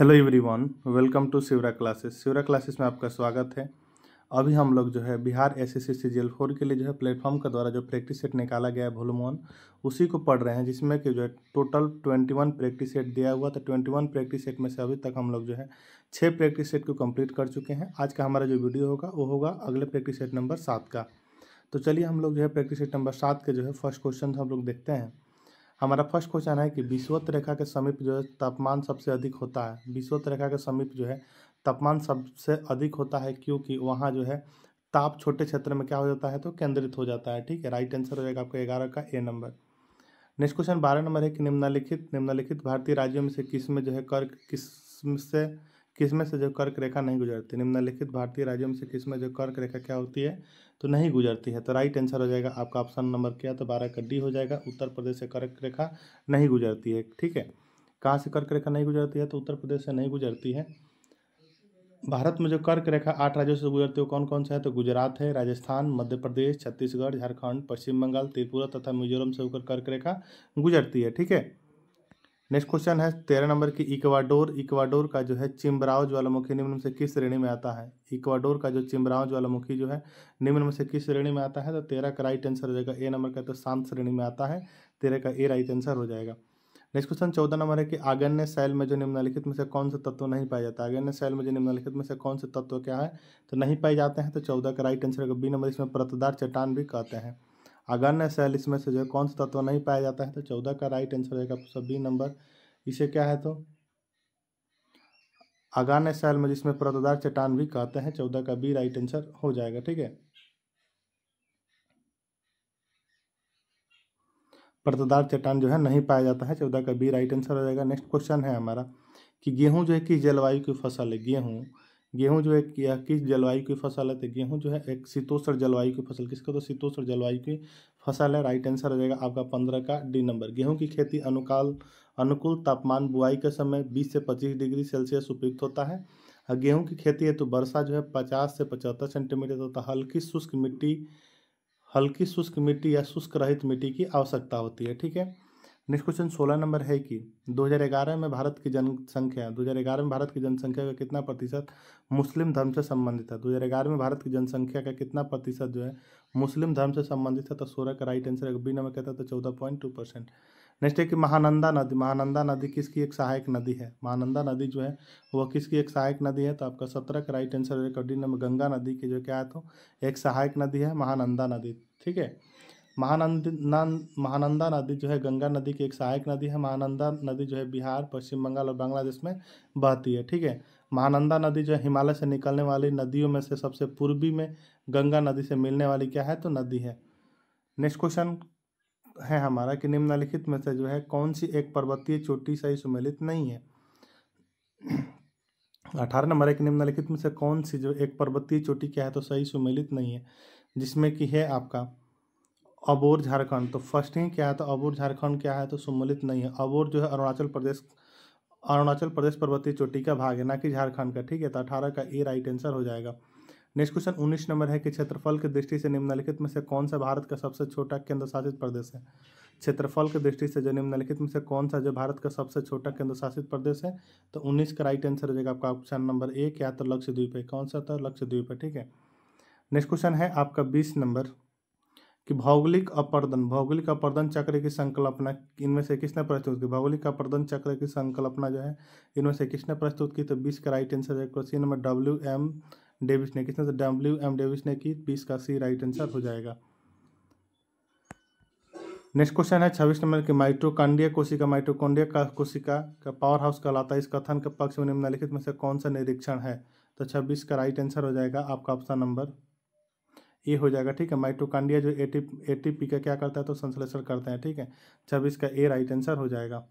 Hello everyone, welcome to Shivra classes. Shivra classes में आपका स्वागत है। अभी हम लोग जो है बिहार एसएससी सीजीएल 4 के लिए जो है प्लेटफॉर्म का द्वारा जो प्रैक्टिस सेट निकाला गया है वॉल्यूम 1 उसी को पढ़ रहे हैं, जिसमें कि जो है टोटल 21 प्रैक्टिस सेट दिया हुआ था। 21 प्रैक्टिस सेट में से अभी तक हम लोग जो है 6 प्रैक्टिस सेट को कंप्लीट कर चुके हैं। आज का हमारा जो वीडियो होगा वो होगा अगले प्रैक्टिस सेट नंबर 7 का। तो चलिए हम लोग जो है प्रैक्टिस सेट नंबर 7 के जो है फर्स्ट क्वेश्चन हम लोग देखते हैं। हमारा फर्स्ट क्वेश्चन है कि विषुवत रेखा के समीप जो है तापमान सबसे अधिक होता है। विषुवत रेखा के समीप जो है तापमान सबसे अधिक होता है क्योंकि वहाँ जो है ताप छोटे क्षेत्र में क्या हो जाता है तो केंद्रित हो जाता है। ठीक है, राइट आंसर हो जाएगा आपका 11 का ए नंबर। नेक्स्ट क्वेश्चन 12 नंबर है कि निम्नलिखित भारतीय राज्यों में से किसमें जो है कर्क किसमें से जो कर्क रेखा नहीं गुजरती। निम्नलिखित भारतीय राज्यों में से किसमें जो कर्क रेखा क्या होती है तो नहीं गुजरती है। तो राइट आंसर हो जाएगा आपका ऑप्शन नंबर क्या, तो 12 का डी हो जाएगा। उत्तर प्रदेश से कर्क रेखा नहीं गुजरती है। ठीक है, कहाँ से कर्क रेखा नहीं गुजरती है तो उत्तर प्रदेश से नहीं गुजरती है। भारत में जो कर्क रेखा 8 राज्यों से गुजरती है कौन कौन सा है तो गुजरात है, राजस्थान, मध्य प्रदेश, छत्तीसगढ़, झारखंड, पश्चिम बंगाल, त्रिपुरा तथा मिजोरम से होकर कर्क रेखा गुजरती है। ठीक है, नेक्स्ट क्वेश्चन है 13 नंबर की इक्वाडोर का जो है चिम्बराओ ज्वालामुखी निम्न में से किस श्रेणी में आता है। इक्वाडोर का जो चिम्बराओ ज्वालामुखी जो है निम्न में से किस श्रेणी में आता है तो 13 का राइट आंसर हो जाएगा ए नंबर का, तो शांत श्रेणी में आता है। 13 का ए राइट आंसर हो जाएगा। नेक्स्ट क्वेश्चन 14 नंबर है कि आग्नेय शैल में जो निम्नलिखित में से कौन सा तत्व नहीं पाया जाता है। आग्नेय शैल में जो निम्नलिखित में से कौन से तत्व क्या है तो नहीं पाए जाते हैं, तो 14 का राइट आंसर होगा बी नंबर। इसमें परतदार चट्टान भी कहते हैं। आग्नेय शैल इसमें से जो है कौन सा तत्व नहीं पाया जाता है तो 14 का राइट आंसर हो जाएगा बी नंबर। इसे क्या है तो आग्नेय शैल में जिसमें परतदार चट्टान भी कहते हैं, 14 का बी राइट आंसर हो जाएगा। ठीक है, परतदार चट्टान जो है नहीं पाया जाता है, 14 का बी राइट आंसर हो जाएगा। नेक्स्ट क्वेश्चन है हमारा कि गेहूं जो है किस जलवायु की फसल है। गेहूं जो है किस जलवायु की फसल है तो गेहूं जो है एक शीतोष्ण जलवायु की फसल। किसको तो शीतोष्ण जलवायु की फसल है। राइट आंसर हो जाएगा आपका 15 का डी नंबर। गेहूं की खेती अनुकूल तापमान बुआई के समय 20 से 25 डिग्री सेल्सियस उपयुक्त होता है। और गेहूं की खेती है तो वर्षा जो है 50 से 75 सेंटीमीटर तथा हल्की शुष्क मिट्टी या शुष्क रहित मिट्टी की आवश्यकता होती है। ठीक है, नेक्स्ट क्वेश्चन 16 नंबर है कि 2011 में भारत की जनसंख्या का कितना प्रतिशत मुस्लिम धर्म से संबंधित है। 2011 में भारत की जनसंख्या का कितना प्रतिशत जो है मुस्लिम धर्म से संबंधित है तो 16 का राइट आंसर बी नंबर कहता है तो 14.2%। नेक्स्ट है कि महानंदा नदी किसकी एक सहायक नदी है। महानंदा नदी जो है वह किसकी एक सहायक नदी है तो आपका 17 का राइट आंसर है डी नंबर। गंगा नदी की जो क्या है तो एक सहायक नदी है महानंदा नदी। ठीक है, महानंदा नदी जो है गंगा नदी की एक सहायक नदी है। महानंदा नदी जो है बिहार, पश्चिम बंगाल और बांग्लादेश में बहती है। ठीक है, महानंदा नदी जो है हिमालय से निकलने वाली नदियों में से सबसे पूर्वी में गंगा नदी से मिलने वाली क्या है तो नदी है। नेक्स्ट क्वेश्चन है हमारा कि निम्नलिखित में से जो है कौन सी एक पर्वतीय चोटी सही सुमेलित नहीं है। 18 नंबर है कि निम्नलिखित में से कौन सी जो एक पर्वतीय चोटी क्या है तो सही सुमेलित नहीं है, जिसमें कि है आपका अबोर झारखंड। तो फर्स्ट ही क्या है तो अबोर झारखंड क्या है तो सुमेलित नहीं है। अबोर जो है अरुणाचल प्रदेश पर्वतीय चोटी का भाग है, ना कि झारखंड का। ठीक है, तो 18 का ए राइट आंसर हो जाएगा। नेक्स्ट क्वेश्चन 19 नंबर है कि क्षेत्रफल की दृष्टि से निम्नलिखित में से कौन सा भारत का सबसे छोटा केंद्र शासित प्रदेश है। क्षेत्रफल की दृष्टि से जो निम्नलिखित में से कौन सा जो भारत का सबसे छोटा केंद्र शासित प्रदेश है तो 19 का राइट आंसर हो जाएगा आपका ऑप्शन नंबर ए क्या तो लक्षद्वीप है। कौन सा था लक्षद्वीप है। ठीक है, नेक्स्ट क्वेश्चन है आपका 20 नंबर कि भौगोलिक अपर्दन चक्र की संकल्पना इनमें से किसने प्रस्तुत की। भौगोलिक अपर्दन चक्र की संकल्पना जो है इनमें से किसने प्रस्तुत की तो 20 का राइट आंसर है क्वेश्चन नंबर WM डेविस ने। किसने तो WM डेविस ने की। 20 का सी राइट आंसर हो जाएगा। नेक्स्ट क्वेश्चन है 26 नंबर की माइटोकॉन्ड्रिया कोशिका का पावर हाउस कहलाता है। इस कथन के पक्ष में निम्नलिखित में से कौन सा निरीक्षण है तो 26 का राइट आंसर हो जाएगा आपका ऑप्शन नंबर ए हो जाएगा। ठीक है, माइटोकॉन्ड्रिया जो एटीपी का क्या करता है तो संश्लेषण करते हैं। ठीक है, 26 का ए राइट आंसर हो जाएगा।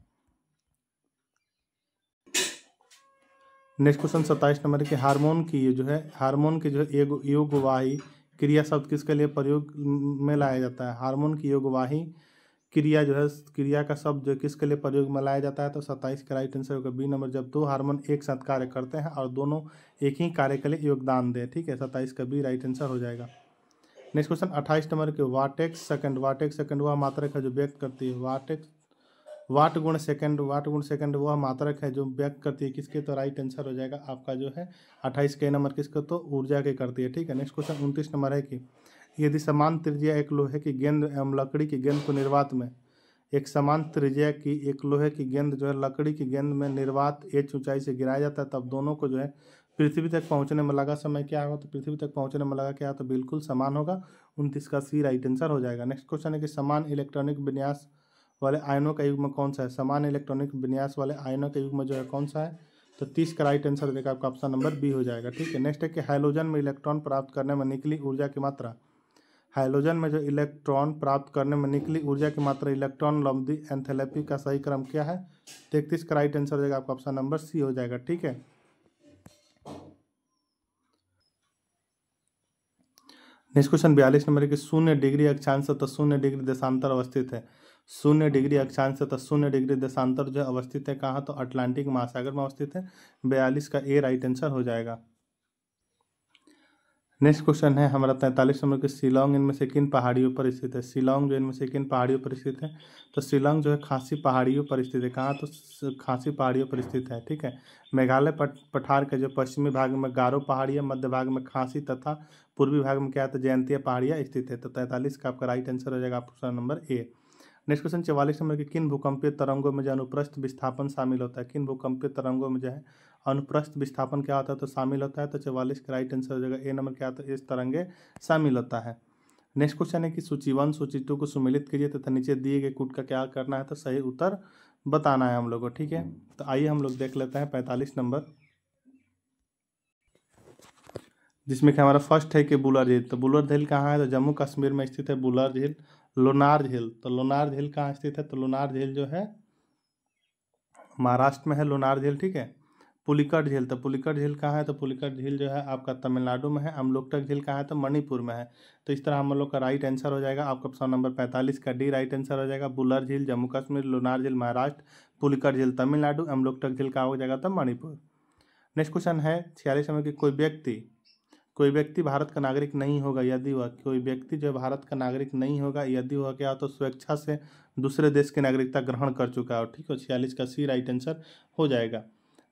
नेक्स्ट क्वेश्चन 27 नंबर के हार्मोन की जो है योगवाही क्रिया शब्द किसके लिए प्रयोग में लाया जाता है। हार्मोन की योगवाही क्रिया जो है क्रिया का शब्द जो किसके लिए प्रयोग में लाया जाता है तो 27 का राइट आंसर होगा बी नंबर। जब दो हार्मोन एक साथ कार्य करते हैं और दोनों एक ही कार्य के लिए योगदान दें। ठीक है, 27 का बी राइट आंसर हो जाएगा। नेक्स्ट क्वेश्चन 28 नंबर के वाटेक्स सेकंड वह मात्रा का जो व्यक्त करती है वाट गुण सेकंड वह मात्रक है जो व्यक्त करती है किसके, तो राइट आंसर हो जाएगा आपका जो है 28 के नंबर किसको, तो ऊर्जा के करती है। ठीक है, नेक्स्ट क्वेश्चन 29 नंबर है कि यदि समान त्रिज्या एक लोहे की गेंद एवं लकड़ी की गेंद को निर्वात में, एक समान त्रिज्या की एक लोहे की गेंद जो है लकड़ी की गेंद में निर्वात h ऊंचाई से गिराया जाता है, तब दोनों को जो है पृथ्वी तक पहुंचने में लगा समय क्या होगा, तो पृथ्वी तक पहुंचने में लगा क्या, तो बिल्कुल समान होगा। 29 का सी राइट आंसर हो जाएगा। नेक्स्ट क्वेश्चन है कि समान इलेक्ट्रॉनिक विन्यास वाले आयनों का युग्म कौन सा है, समान इलेक्ट्रॉनिक विन्यास वाले आयनों का युग्म जो है कौन सा है, तो 30 का राइट आंसर देगा आपका ऑप्शन नंबर बी हो जाएगा। ठीक है, नेक्स्ट है कि हाइड्रोजन में इलेक्ट्रॉन प्राप्त करने में निकली ऊर्जा की मात्रा, हाइड्रोजन में जो इलेक्ट्रॉन प्राप्त करने में निकली ऊर्जा की मात्रा इलेक्ट्रॉन लंबी एंथैल्पी का सही क्रम क्या है, 33 का राइट आंसर हो जाएगा आपका ऑप्शन नंबर सी हो जाएगा। ठीक है, नेक्स्ट क्वेश्चन 42 नंबर की 0 डिग्री अक्षांश तथा 0 डिग्री देशांतर अवस्थित है, 0 डिग्री अक्षांश तथा 0 डिग्री देशांतर जो अवस्थित है कहाँ, तो अटलांटिक महासागर में अवस्थित है। 42 का ए राइट आंसर हो जाएगा। नेक्स्ट क्वेश्चन है हमारा 43 नंबर के शिलोंग इनमें से किन पहाड़ियों पर स्थित है, शिलोंग जो इनमें से किन पहाड़ियों पर स्थित है, तो शिलोंग जो है खासी पहाड़ियों पर स्थित है कहाँ, तो खासी पहाड़ियों पर स्थित है। ठीक है, मेघालय पठार के जो पश्चिमी भाग में गारो पहाड़ियाँ, मध्य भाग में खासी तथा पूर्वी भाग में क्या है, तो जयंतिया पहाड़ियाँ स्थित है। तो 43 का आपका राइट आंसर हो जाएगा option number A. Next question 44 number के किन भूकंपीय तरंगों में जो अनुप्रस्थ विस्थापन शामिल होता है, किन भूकंपीय तरंगों में जो है अनुप्रस्थ विस्थापन क्या होता है, तो शामिल होता है। तो 44 का राइट आंसर हो जाएगा ए नंबर क्या होता है, इस तरंगे शामिल होता है। नेक्स्ट क्वेश्चन है कि सूची 1 सूची 2 को सुमेलित कीजिए तथा नीचे दिए गए कूट का क्या करना है, तो सही उत्तर बताना है हम लोग को। ठीक है, तो आइए हम लोग देख लेते हैं 45 नंबर, जिसमें कि हमारा फर्स्ट है कि बुलर झील। तो बुलर झील कहाँ है, तो जम्मू कश्मीर में स्थित है बुलर झील। लोनार झील, तो लोनार झील कहाँ स्थित है, तो लोनार झील जो है महाराष्ट्र में है लोनार झील। ठीक है, पुलिकट झील, तो पुलिकट झील कहाँ है, तो पुलिकट झील जो है आपका तमिलनाडु में है। अमलोकटक झील कहाँ है, तो मणिपुर में है। तो इस तरह हम लोग का राइट आंसर हो जाएगा आपका ऑप्शन नंबर 45 का डी राइट आंसर हो जाएगा। बुलर झील जम्मू कश्मीर, लोनार झील महाराष्ट्र, पुलिकट झील तमिलनाडु, अमलोकटक झील कहाँ हो जाएगा, तो मणिपुर। नेक्स्ट क्वेश्चन है 46 नंबर की कोई व्यक्ति भारत का नागरिक नहीं होगा यदि वह, कोई व्यक्ति जो भारत का नागरिक नहीं होगा यदि वह क्या हो, तो स्वेच्छा से दूसरे देश की नागरिकता ग्रहण कर चुका हो। ठीक है, 46 का सी राइट आंसर हो जाएगा।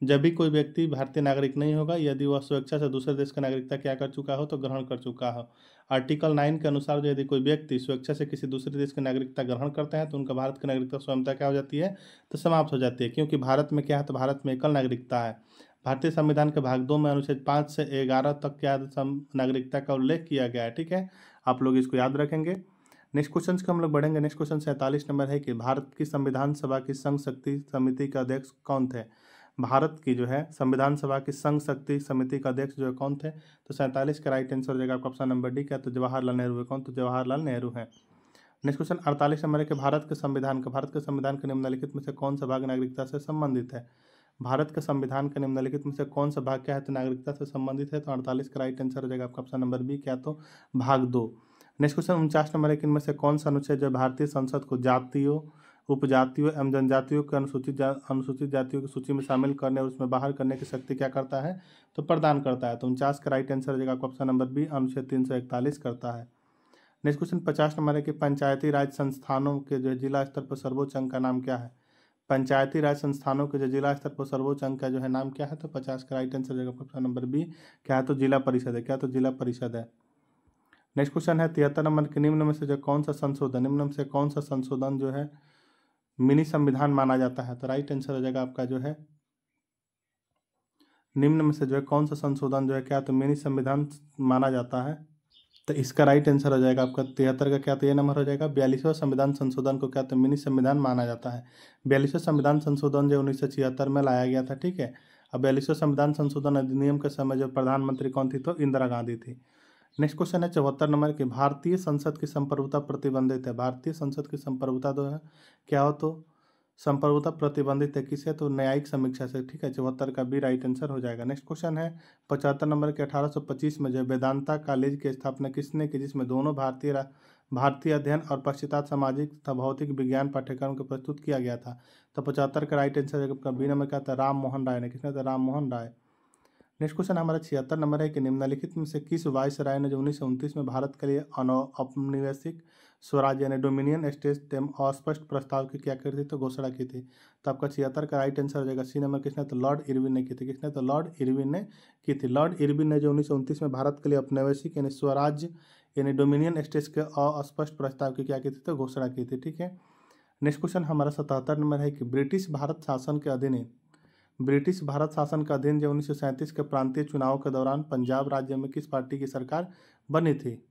जब भी कोई व्यक्ति भारतीय नागरिक नहीं होगा यदि वह स्वेच्छा से दूसरे देश की नागरिकता क्या कर चुका हो, तो ग्रहण कर चुका हो। आर्टिकल 9 के अनुसार जो यदि कोई व्यक्ति स्वेच्छा से किसी दूसरे देश की नागरिकता ग्रहण करते हैं तो उनका भारत की नागरिकता स्वयंता क्या हो जाती है, तो समाप्त हो जाती है। क्योंकि भारत में क्या है, तो भारत में एकल नागरिकता है। भारतीय संविधान के भाग 2 में अनुच्छेद 5 से 11 तक क्या नागरिकता का उल्लेख किया गया है। ठीक है, आप लोग इसको याद रखेंगे। नेक्स्ट क्वेश्चन को हम लोग बढ़ेंगे। नेक्स्ट क्वेश्चन 47 नंबर है कि भारत की संविधान सभा की संघ शक्ति समिति का अध्यक्ष कौन थे, भारत की जो है संविधान सभा की संघ शक्ति समिति का अध्यक्ष जो है कौन थे, तो 47 का राइट आंसर हो जाएगा आपका ऑप्शन नंबर डी क्या, तो जवाहरलाल नेहरू है। कौन, तो जवाहरलाल नेहरू है। नेक्स्ट क्वेश्चन 48 नंबर है कि भारत के संविधान के निम्नलिखित में से कौन सा भाग नागरिकता से संबंधित है, भारत के संविधान के निम्नलिखित में से कौन सा भाग क्या है, तो नागरिकता से संबंधित है। तो 48 का राइट आंसर हो जाएगा आपका ऑप्शन नंबर बी क्या, तो भाग 2। नेक्स्ट क्वेश्चन 49 नंबर है कि इनमें से कौन सा अनुच्छेद जो भारतीय संसद को जातियों उपजातियों एवं जनजातियों के अनुसूचित जातियों की सूची में शामिल करने और उसमें बाहर करने की शक्ति क्या करता है, तो प्रदान करता है। तो 49 का राइट आंसर हो जाएगा आपका ऑप्शन नंबर बी अनुच्छेद 341 करता है। नेक्स्ट क्वेश्चन 50 नंबर है कि पंचायती राज संस्थानों के जो जिला स्तर पर सर्वोच्च अंक का नाम क्या है, पंचायती राज संस्थानों के जो जिला स्तर पर सर्वोच्च अंक का जो है नाम क्या है, तो 50 का राइट आंसर जाएगा ऑप्शन नंबर बी क्या है, तो जिला परिषद है। क्या, तो जिला परिषद है। नेक्स्ट क्वेश्चन है 73 नंबर के निम्न में से जो कौन सा संशोधन जो है मिनी संविधान माना जाता है, तो राइट आंसर हो जाएगा आपका जो है निम्न में से जो है कौन सा संशोधन जो है क्या, तो मिनी संविधान माना जाता है। तो इसका राइट आंसर हो जाएगा आपका 73 का क्या, तो ये नंबर हो जाएगा। 42वां संविधान संशोधन को क्या, तो मिनी संविधान माना जाता है। 42वां संविधान संशोधन जो 1976 में लाया गया था। ठीक है, अब 42वां संविधान संशोधन अधिनियम के समय जो प्रधानमंत्री कौन थी, तो इंदिरा गांधी थी। नेक्स्ट क्वेश्चन है 74 नंबर की भारतीय संसद की संप्रभुता प्रतिबंधित है, भारतीय संसद की संप्रभुता जो है क्या हो, तो संप्रभुता प्रतिबंधित है किसे, तो न्यायिक समीक्षा से। ठीक है, 74 का बी राइट आंसर हो जाएगा। नेक्स्ट क्वेश्चन है 75 नंबर के 1825 में जो वेदांता कॉलेज की स्थापना किसने की, जिसमें दोनों भारतीय अध्ययन और पश्चात सामाजिक तथा भौतिक विज्ञान पाठ्यक्रम को प्रस्तुत किया गया था। तो 75 का राइट आंसर का बी नंबर क्या था, राम मोहन राय ने। किसने, तो राम मोहन राय। नेक्स्ट क्वेश्चन हमारा 76 नंबर है कि निम्नलिखित में से किस वायसराय ने जो 1929 में भारत के लिए औपनिवेशिक स्वराज यानी डोमिनियन स्टेट अस्पष्ट प्रस्ताव की क्या करी थी, तो घोषणा की थी। तो आपका 76 का राइट आंसर हो जाएगा सी नंबर। किसने, तो लॉर्ड इरविन ने की थी। किसने, तो लॉर्ड इरविन ने की थी। लॉर्ड इरविन ने जो 1929 में भारत के लिए औपनिवेशिक यानी स्वराज यानी डोमिनियन स्टेट के अस्पष्ट प्रस्ताव की क्या की थी, तो घोषणा की थी। ठीक है। नेक्स्ट क्वेश्चन हमारा 77 नंबर है कि ब्रिटिश भारत शासन के अधीन जब 1937 के प्रांतीय चुनाव के दौरान पंजाब राज्य में किस पार्टी की सरकार बनी थी।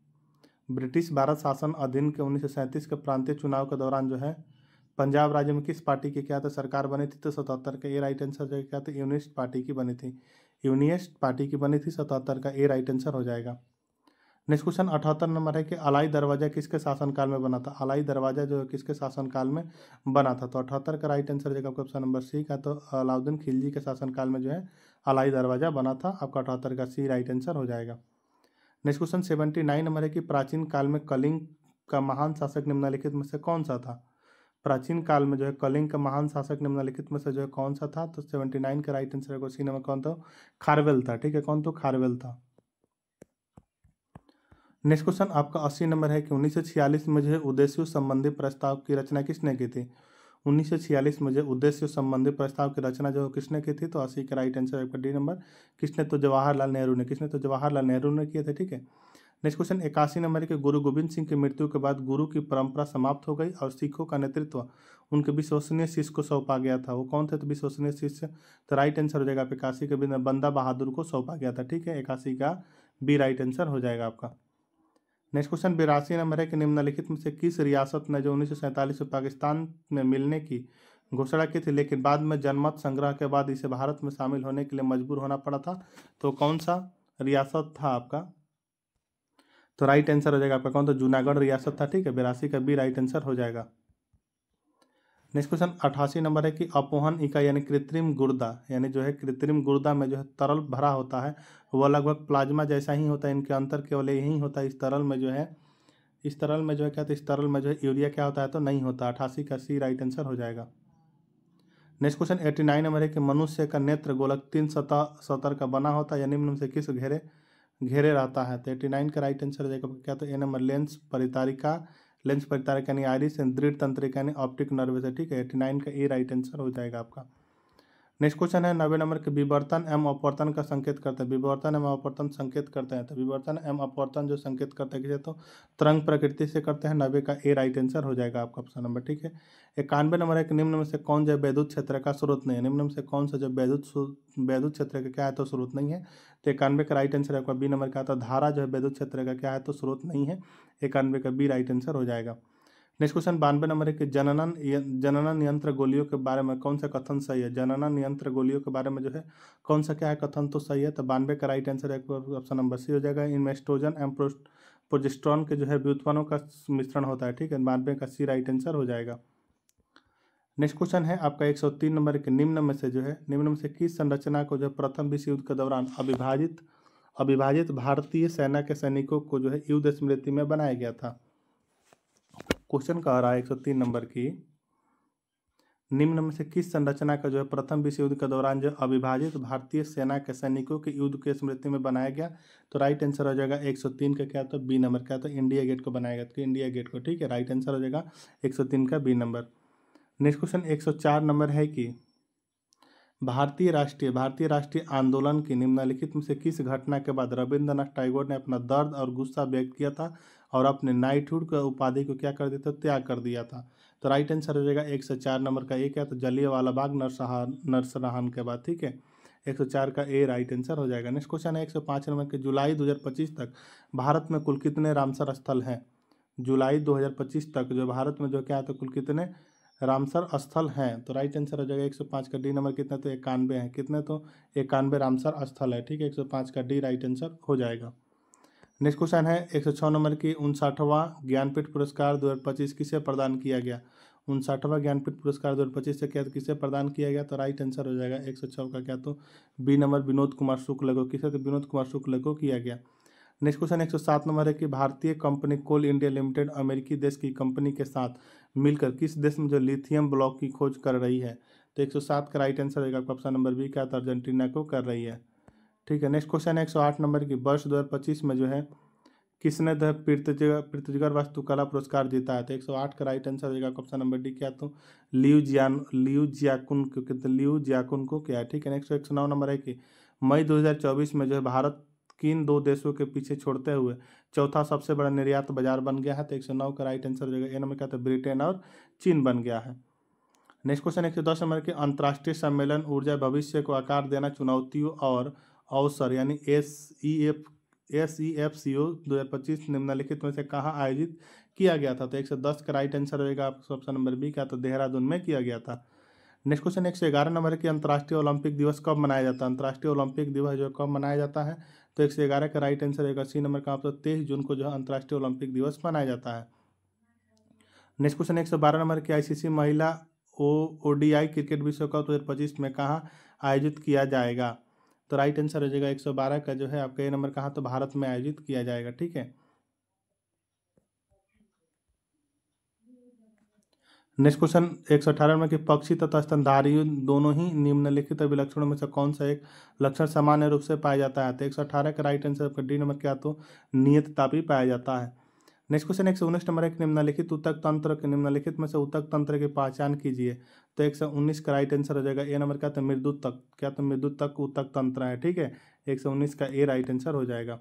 ब्रिटिश भारत शासन अधीन के 1937 के प्रांतीय चुनाव के दौरान जो है पंजाब राज्य में किस पार्टी की क्या था सरकार बनी थी, तो 77 का ए राइट आंसर जो क्या था यूनिस्ट पार्टी की बनी थी। यूनिस्ट पार्टी की बनी थी। 77 का ए राइट आंसर हो जाएगा। नेक्स्ट क्वेश्चन 78 नंबर है कि अलाई दरवाजा किसके शासनकाल में बना था। अलाई दरवाजा जो है किसके शासनकाल में बना था, तो 78 का राइट आंसर देगा आपका ऑप्शन नंबर सी का, तो अलाउद्दीन खिलजी के शासनकाल में जो है अलाई दरवाजा बना था। आपका 78 का सी राइट आंसर हो जाएगा। नेक्स्ट क्वेश्चन 79 नंबर है कि प्राचीन काल में कलिंग का महान शासक निम्नलिखित में से कौन सा था। प्राचीन काल में जो है कलिंग का महान शासक निम्नलिखित में से जो है कौन सा था, तो 79 का राइट आंसर है सी नंबर। कौन था, खारवेल था। ठीक है, कौन, तो खारवेल था। नेक्स्ट क्वेश्चन आपका 80 नंबर है कि 1946 में जो है उद्देश्यों संबंधी प्रस्ताव की रचना किसने की थी। 1946 में जो उद्देश्य संबंधी प्रस्ताव की रचना जो किसने की थी, तो 80 का राइट आंसर आपका डी नंबर। किसने, तो जवाहरलाल नेहरू ने। किसने, तो जवाहरलाल नेहरू ने किए थे। ठीक है। नेक्स्ट क्वेश्चन 81 नंबर है कि गुरु गोविंद सिंह की मृत्यु के बाद गुरु की परंपरा समाप्त हो गई और सिखों का नेतृत्व उनके विश्वसनीय शिष्य को सौंपा गया था। वो कौन थे, तो विश्वसनीय शिष्य, तो राइट आंसर हो जाएगा 81 के बंदा बहादुर को सौंपा गया था। ठीक है, 81 का बी राइट आंसर हो जाएगा आपका। नेक्स्ट क्वेश्चन 82 नंबर है कि निम्नलिखित में से किस रियासत ने जो 1947 में पाकिस्तान में मिलने की घोषणा की थी लेकिन बाद में जनमत संग्रह के बाद इसे भारत में शामिल होने के लिए मजबूर होना पड़ा था, तो कौन सा रियासत था आपका, तो राइट आंसर हो जाएगा आपका कौन, तो जूनागढ़ रियासत था। ठीक है, 82 का बी राइट आंसर हो जाएगा। नेक्स्ट क्वेश्चन 88 नंबर है कि अपवहन इकाई यानी कृत्रिम गुर्दा यानी जो है कृत्रिम गुर्दा में जो है तरल भरा होता है वह लगभग प्लाज्मा जैसा ही होता है। इनके अंतर केवल यही होता है, इस तरल में जो है क्या, तो इस तरल में जो है यूरिया क्या होता है, तो नहीं होता। 88 का सी राइट आंसर हो जाएगा। नेक्स्ट क्वेश्चन 89 नंबर है कि मनुष्य का नेत्र गोलक 3 सतर का बना होता है या निम्न में से किस घेरे घेरे रहता है, तो 89 का राइट आंसर हो जाएगा क्या, तो ए नंबर लेंस परितारिका यानी आइरिस, दृढ़ तंत्रिका यानी ऑप्टिक नर्व से। ठीक है, 89 का ए राइट आंसर हो जाएगा आपका। नेक्स्ट क्वेश्चन है 90 नंबर के विवर्तन एवं अपवर्तन का संकेत करते हैं। विवर्तन एवं अपवर्तन संकेत करते हैं, तो विवर्तन एवं अपवर्तन जो संकेत करते हैं किसे, तो तरंग प्रकृति से करते हैं। 90 का ए राइट आंसर हो जाएगा आपका ऑप्शन नंबर। ठीक है। 91 नंबर है कि निम्न में से कौन जो वैद्युत क्षेत्र का स्रोत नहीं है। निम्न में से कौन सा जो वैद्युत क्षेत्र का क्या है, तो स्रोत नहीं है, तो 91 का राइट आंसर आपका बी नंबर का आता है। धारा जो है वैद्युत क्षेत्र का क्या है, तो स्रोत नहीं है। 91 का बी राइट आंसर हो जाएगा। नेक्स्ट क्वेश्चन 92 नंबर है कि जननन यंत्र गोलियों के बारे में कौन सा कथन सही है। जननन यंत्र गोलियों के बारे में जो है कौन सा क्या है कथन तो सही है, तो 92 का right answer option number C हो जाएगा। इनमें एस्ट्रोजन एवं प्रोजेस्टेरोन के जो है व्युत्पन्नों का मिश्रण होता है। ठीक है, 92 का सी राइट आंसर हो जाएगा। नेक्स्ट क्वेश्चन है आपका 103 नंबर के निम्न में से किस संरचना को जो प्रथम विश्व युद्ध के दौरान अविभाजित भारतीय सेना के सैनिकों को जो है युद्ध स्मृति में बनाया गया था। क्वेश्चन कह रहा है 103 नंबर की निम्न में से किस संरचना का जो है प्रथम विश्व युद्ध के दौरान जो अविभाजित भारतीय सेना के सैनिकों के युद्ध के स्मृति में बनाया गया, तो राइट आंसर हो जाएगा 103 का क्या, तो बी नंबर क्या, तो इंडिया गेट को बनाया गया, तो इंडिया गेट को। ठीक है, राइट आंसर हो जाएगा 103 का B number. Next question 104 number है कि भारतीय राष्ट्रीय आंदोलन की निम्नलिखित में से किस घटना के बाद रविंद्रनाथ टैगोर ने अपना दर्द और गुस्सा व्यक्त किया था और अपने नाइटहुड का उपाधि को क्या कर दिया था, त्याग कर दिया था, तो राइट आंसर हो जाएगा 104 नंबर का एक है, तो जलियांवाला बाग नरसंहार के बाद। ठीक है, 104 का ए राइट आंसर हो जाएगा। नेक्स्ट क्वेश्चन है 105 नंबर के जुलाई 2025 तक भारत में कुल कितने रामसर स्थल हैं। जुलाई 2025 तक जो भारत में जो क्या है, तो कुल कितने रामसर स्थल हैं, तो राइट आंसर हो जाएगा 105 का डी नंबर कितने, तो 91 है। कितने, तो 91 रामसर स्थल है। ठीक है, 105 का डी राइट आंसर हो जाएगा। नेक्स्ट क्वेश्चन है 106 नंबर की 59वां ज्ञानपीठ पुरस्कार 2025 किसे प्रदान किया गया। 59वां ज्ञानपीठ पुरस्कार 2025 से क्या किसे प्रदान किया गया, तो राइट आंसर हो जाएगा 106 का क्या, तो बी नंबर विनोद कुमार शुक्ल को। किसे, तो विनोद कुमार शुक्ल को किया गया। नेक्स्ट क्वेश्चन 107 नंबर है कि भारतीय कंपनी कोल इंडिया लिमिटेड अमेरिकी देश की कंपनी के साथ मिलकर किस देश में जो लिथियम ब्लॉक की खोज कर रही है, तो 107 का राइट आंसर होगा आपका ऑप्शन नंबर बी क्या, तो अर्जेंटीना को कर रही है। ठीक है। नेक्स्ट क्वेश्चन है 108 नंबर की, वर्ष 2025 में जो है किसने द पृथ्वीकर वास्तुकला पुरस्कार जीता है? तो 108 का राइट आंसर हो जाएगा ऑप्शन नंबर डी, क्या तो लियू जियाकुन को, लियू जियाकुन को क्या है? ठीक है। नेक्स्ट 109 नंबर है कि मई 2024 में जो है भारत किन दो देशों के पीछे छोड़ते हुए चौथा सबसे बड़ा निर्यात बाजार बन गया है? तो 109 का राइट आंसर हो जाएगा ए नंबर, क्या तो ब्रिटेन और चीन बन गया है। नेक्स्ट क्वेश्चन 110 नंबर के, अंतर्राष्ट्रीय सम्मेलन ऊर्जा भविष्य को आकार देना चुनौतियों और अवसर यानी SEFCO 2025 निम्नलिखित में से कहाँ आयोजित किया गया था? तो 110 का राइट आंसर रहेगा आपका ऑप्शन नंबर बी, क्या तो देहरादून में किया गया था। नेक्स्ट क्वेश्चन 111 नंबर की, अंतर्राष्ट्रीय ओलंपिक दिवस कब मनाया जाता है? अंतर्राष्ट्रीय ओलंपिक दिवस जो कब मनाया जाता है? तो 111 का राइट आंसर रहेगा सी नंबर का ऑप्शन 23 जून को जो है अंतर्राष्ट्रीय ओलंपिक दिवस मनाया जाता है। नेक्स्ट क्वेश्चन 112 नंबर की, ICC महिला ODI क्रिकेट विश्व कप 2025 में कहाँ आयोजित किया जाएगा? तो राइट आंसर हो जाएगा 112 का जो है आपका ए नंबर, कहाँ तो भारत में आयोजित किया जाएगा। ठीक है। नेक्स्ट क्वेश्चन 118 में कि पक्षी तथा स्तनधारी दोनों ही निम्नलिखित विलक्षणों में से कौन सा एक लक्षण सामान्य रूप से पाया जाता है? तो 118 का राइट आंसर आपका डी नंबर, क्या तो नियततापी पाया जाता है। नेक्स्ट क्वेश्चन 119 नंबर एक, निम्नलिखित ऊतक तंत्र के निम्नलिखित में से ऊतक तंत्र की पहचान कीजिए। तो 119 का राइट आंसर हो जाएगा ए नंबर, क्या तो मृदुतक, क्या तो मृदुतक ऊतक तंत्र है। ठीक है। 119 का ए राइट आंसर हो जाएगा।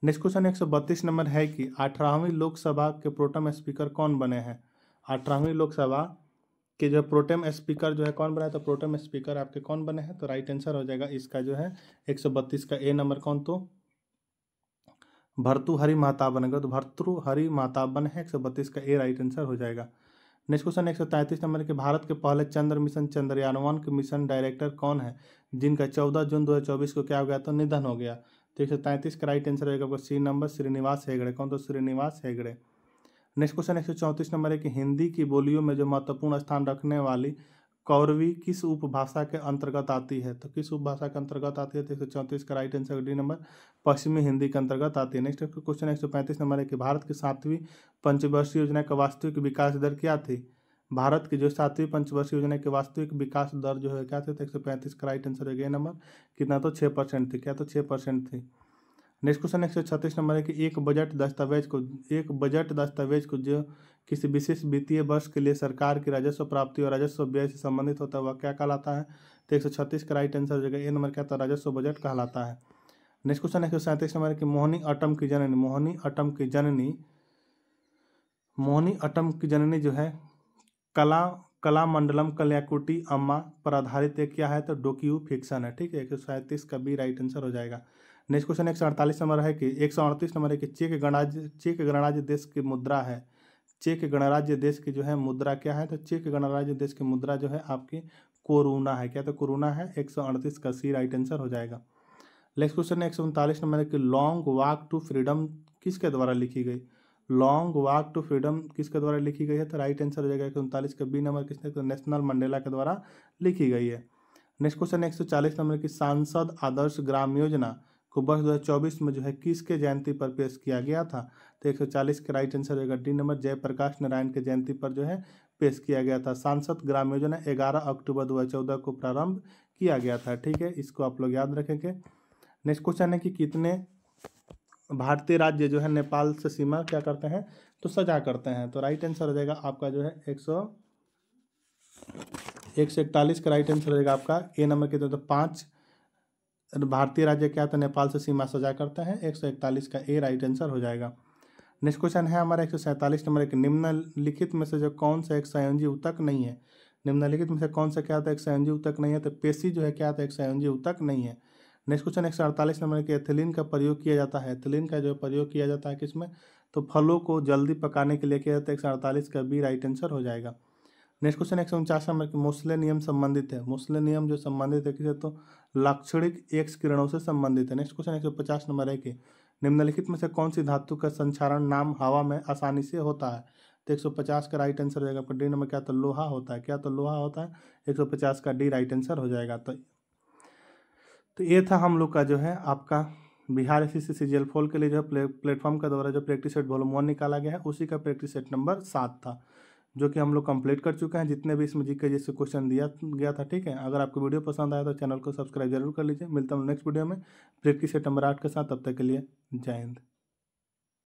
नेक्स्ट क्वेश्चन 132 नंबर है कि 18वीं लोकसभा के प्रोटेम स्पीकर कौन बने हैं? 18वीं लोकसभा के जो प्रोटेम स्पीकर जो है कौन बना है? तो प्रोटेम स्पीकर आपके कौन बने हैं? तो राइट आंसर हो जाएगा इसका जो है 132 का ए नंबर, कौन तो भर्तृहरि महताब बनेगा। तो भर्तृहरि महताब बने हैं, 132 का ए राइट आंसर हो जाएगा। नेक्स्ट क्वेश्चन 133 नंबर के, भारत के पहले चंद्र मिशन चंद्रयान-1 के मिशन डायरेक्टर कौन है जिनका 14 जून 2024 को क्या हो गया? तो निधन हो गया। तो 133 का राइट आंसर रहेगा आपका सी नंबर, श्रीनिवास हेगड़े, कौन तो Srinivas Hegde. Next question 134 number है कि हिंदी की बोलियों में जो महत्वपूर्ण स्थान रखने वाली कौरवी किस उपभाषा के अंतर्गत आती है? तो किस उपभाषा के अंतर्गत आती है? तो 134 का राइट आंसर डी नंबर, पश्चिमी हिंदी के अंतर्गत आती है। नेक्स्ट क्वेश्चन 135 नंबर है कि भारत की 7वीं पंचवर्षीय योजना का वास्तविक विकास दर क्या थी? भारत की जो 7वीं पंचवर्षीय योजना की वास्तविक विकास दर जो है क्या थी? तो 135 का राइट आंसर है नंबर, कितना तो 6% थी, क्या तो 6% थी। नेक्स्ट क्वेश्चन 136 नंबर है कि एक बजट दस्तावेज को जो किसी विशेष वित्तीय वर्ष के लिए सरकार की राजस्व प्राप्ति और राजस्व व्यय से संबंधित होता है वह क्या कहलाता है? तो 136 का राइट आंसर हो जाएगा ए नंबर, क्या था राजस्व बजट कहलाता है। नेक्स्ट क्वेश्चन 137 नंबर है कि मोहिनी अट्टम की जननी जो है कलामंडलम कल्याकुटी अम्मा पर आधारित एक क्या है? तो डोक्यू फिक्शन है। ठीक है। 137 का बी राइट आंसर हो जाएगा। नेक्स्ट क्वेश्चन 148 नंबर है कि 138 नंबर है कि चेक गणराज्य देश की मुद्रा है। चेक गणराज्य देश की जो है मुद्रा क्या है? तो चेक गणराज्य देश की मुद्रा जो है आपकी कोरोना है, क्या तो कोरोना है। 138 का सी राइट आंसर हो जाएगा। नेक्स्ट क्वेश्चन 139 नंबर है कि लॉन्ग वॉक टू फ्रीडम किसके द्वारा लिखी गई? लॉन्ग वॉक टू फ्रीडम किसके द्वारा लिखी गई है? तो राइट आंसर हो जाएगा 139 का बी नंबर, किसने? तो नेशनल मंडेला के द्वारा लिखी गई है। नेक्स्ट क्वेश्चन 140 नंबर की, सांसद आदर्श ग्राम योजना को वर्ष 2024 में जो है किसके जयंती पर पेश किया गया था? तो 140 का राइट आंसर होगा डी नंबर, जयप्रकाश नारायण के जयंती पर जो है पेश किया गया था। सांसद ग्राम योजना 11 अक्टूबर 2014 को प्रारंभ किया गया था। ठीक है, इसको आप लोग याद रखेंगे। नेक्स्ट क्वेश्चन है कि कितने भारतीय राज्य जो है नेपाल से सीमा क्या करते हैं? तो सजा करते हैं। तो राइट आंसर हो जाएगा आपका जो है 141 का राइट आंसर हो जाएगा आपका ए नंबर के। तो 5 भारतीय राज्य क्या था नेपाल से सीमा सजा करते हैं। 141 का ए राइट आंसर हो जाएगा। नेक्स्ट क्वेश्चन है हमारा 147 नंबर, एक निम्नलिखित में से जो कौन सा एक संयोजी ऊतक नहीं है? निम्नलिखित में से कौन सा क्या था एक संयोजी ऊतक नहीं है? तो पेशी जो है क्या था एक संयोजी ऊतक नहीं है। नेक्स्ट क्वेश्चन 148 नंबर के, एथिलीन का प्रयोग किया जाता है। एथिलीन का जो प्रयोग किया जाता है किसमें? तो फलों को जल्दी पकाने के लिए किया जाता है। 148 का बी राइट आंसर हो जाएगा। नेक्स्ट क्वेश्चन 149 नंबर के, मोसले नियम संबंधित है। मोसले नियम जो संबंधित है किसे? तो लाक्षणिक एक्स किरणों से संबंधित है। नेक्स्ट क्वेश्चन 150 नंबर है कि निम्नलिखित में से कौन सी धातु का संचारण नाम हवा में आसानी से होता है? तो 150 का राइट आंसर हो जाएगा डी नंबर, क्या तो लोहा होता है। क्या तो लोहा होता है। 150 का डी राइट आंसर हो जाएगा। तो ये था हम लोग का जो है आपका बिहार SSC CGL फोल के लिए जो प्लेटफॉर्म का द्वारा जो प्रैक्टिस सेट वॉल्यूम 1 निकाला गया है उसी का प्रैक्टिस सेट नंबर 7 था, जो कि हम लोग कंप्लीट कर चुके हैं, जितने भी इसमें जीके जैसे क्वेश्चन दिया गया था। ठीक है, अगर आपको वीडियो पसंद आया तो चैनल को सब्सक्राइब जरूर कर लीजिए। मिलता हूँ नेक्स्ट वीडियो में प्रैक्टिस सेट नंबर 8 के साथ। तब तक के लिए जय हिंद।